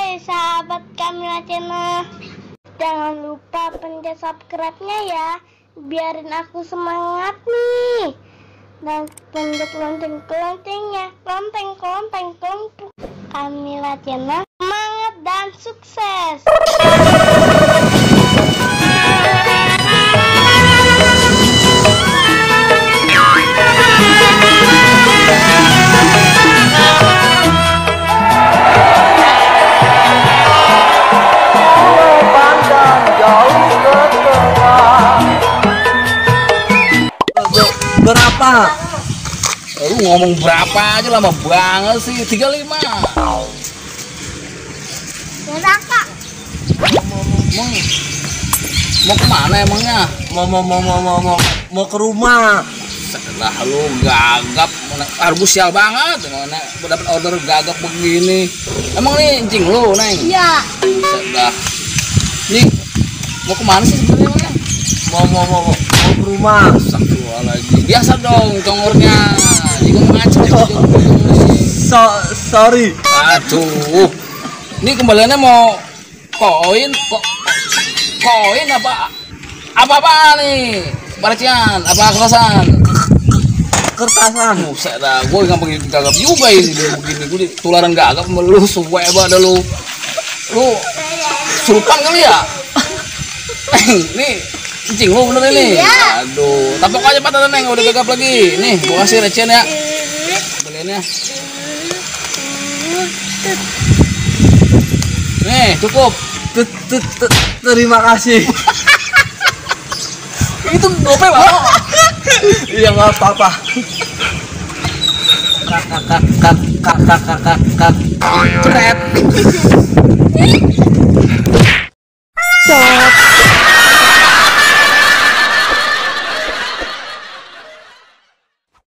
Hai sahabat Kamila Channel, jangan lupa pencet subscribe-nya ya, biarin aku semangat nih. Dan pencet lonceng-loncengnya, lonceng. Kamila Channel, semangat dan sukses. Berapa? Lu ngomong berapa aja lama banget sih. 35. Berapa? Mau kemana emangnya? Mau ke rumah. Setelah lu gagap, harus sial banget. Mana dapat order gagap begini. Emang nih incing lu, Neng? Iya. Setelah. Nih, mau kemana sih sebenarnya? Mau ke rumah. Astagfirullahaladzim. Biasa dong congornya. Juga ngacak. Sorry. Aduh. Ini kembaliannya mau koin kok. Koin apa nih? Barcian, apa kertasan? Kertasan. Buset dah, gue nggak begitu gagap juga ini dia begini. Gue tularan gagap sama lu, suwe banget lu. Lu surupan kali ya? Nih, cing lu bener ini. Iya. Aduh, tapok aja patah Neng, udah gagap lagi. Nih, gue kasih recehan ya. Kembaliannya. Nih, cukup. Terima kasih. Itu gope banget. Iya nggak apa-apa. Kak. Ceret.